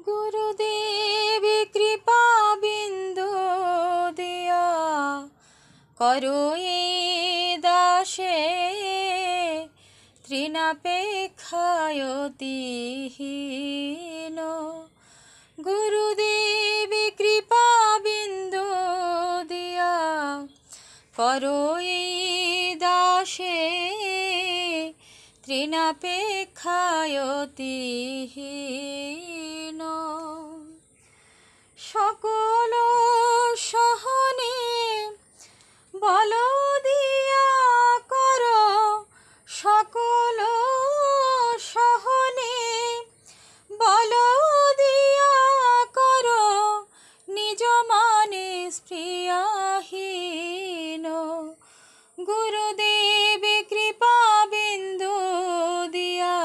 গুরুদেব কৃপা বিন্দু দিয়া করো এই দাসে তৃণাপেক্ষায়তিহীন। গুরুদেব কৃপা বিন্দু দিয়া করো এই দাসে তৃণাপেক্ষায়তিহীন। সকল সহনে বল দিয়া করো, সকল সহনে বল দিয়া করো, নিজ মানে স্পৃহাহীন। গুরুদেব কৃপা বিন্দু দিয়া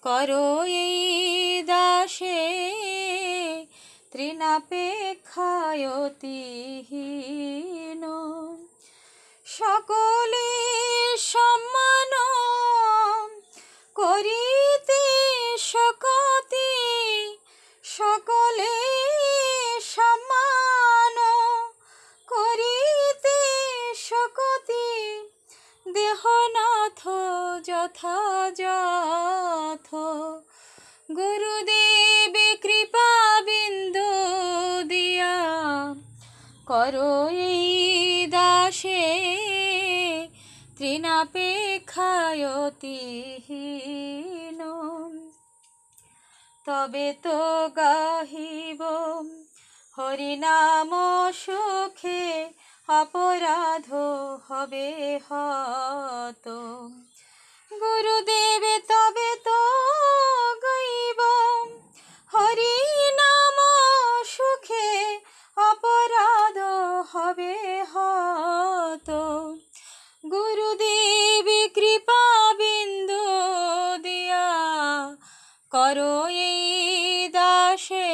করো এই দাসে তৃণাপেক্ষায়তিহীন। সকলে সম্মান করিতে শকতি, সকলে সম্মান করিতে শকতি, দেহনাথ যথাযথ। গুরুদেব কৃপা বিন্দু দিয়া করো এই দাসে তৃণাপেক্ষায়তিহীন। তবে তো গাহিব হরিনাম সুখে, অপরাধ হবে হত। গুরুদেব তবে তো গাইব হরিনাম সুখে, অপরাধ হবে হত। গুরুদেব কৃপা বিন্দু দিয়া করো এই দাসে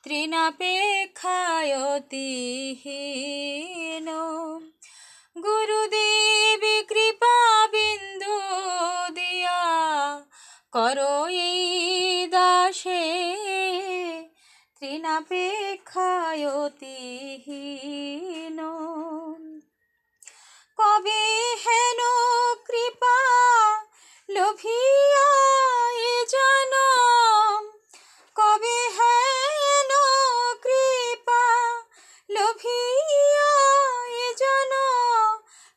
তৃণাপেক্ষায়তিহীন। গুরুদেব কৃপা বিন্দু দিয়া করো এই দাসে তৃণাপেক্ষায়তিহীন। কবে হেন কৃপা লোভিয়া এ জনম, কবে হেন কৃপা লোভিয়া এ জনম,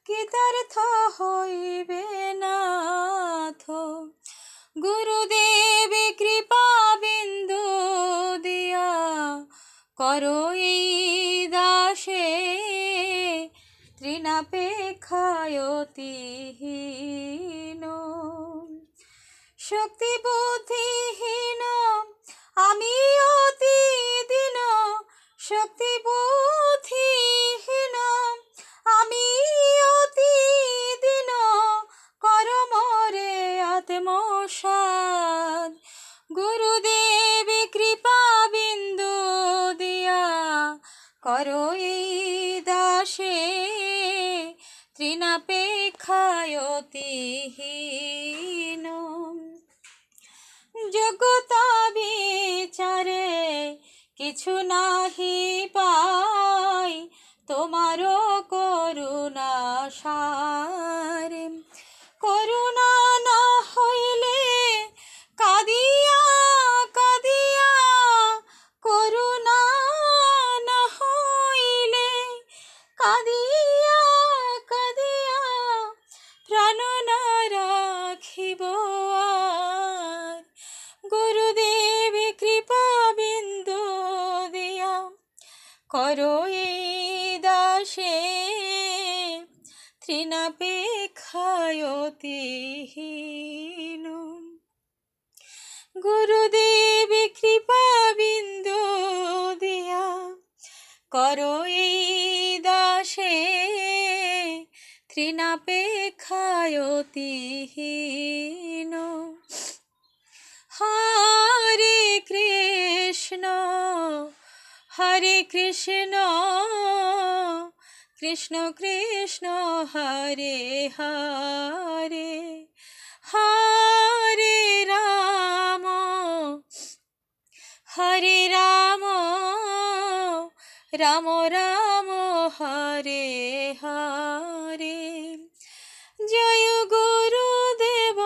কৃতার্থ হইবে নাথ। গুরুদেব কৃপা বিন্দু দিয়া করো এই দাসে তৃণাপেক্ষায়তিহীন। শক্তি বুদ্ধিহীন আমি অতি দীন, শক্তি বুদ্ধিহীন আমি অতি দীন, কর মোরে আত্মসাৎ। গুরুদেব কৃপা বিন্দু দিয়া করো এই দাসে তৃণাপেক্ষায়তিহীন। যোগ্যতা বিচারে কিছু নাহি পাই, তোমার করুণা সারে। করুণা না হইলে কাঁদিয়া কাঁদিয়া, করুণা না হইলে কাঁদিয়া কাঁদিয়া, প্রাণ না রাখিব আর। গুরুদেব কৃপা বিন্দু দিয়া করো এই দাসে তৃণাপেক্ষায়তিহীন। গুরুদেব কৃপা বিন্দু দিয়া করো এই দাসে তৃণাপেক্ষায়তিহীন। হরে কৃষ্ণ হরে কৃষ্ণ, কৃষ্ণ কৃষ্ণ হরে হরে, হরে রাম हरे राम राम राम हरे हरे। जय गुरुदेव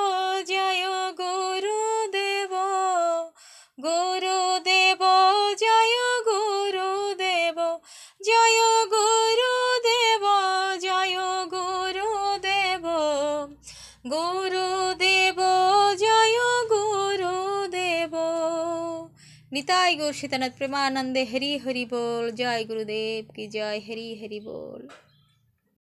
जय गुरुदेव गुरुदेव जय गुरुदेव जय गुरुदेव जय गुरुदेव गुरुदेव जय गुरुदेव। निताई गौर सीतानाथ प्रेमानंदे हरि हरि बोल। जय गुरुदेव की जय। हरि हरि बोल।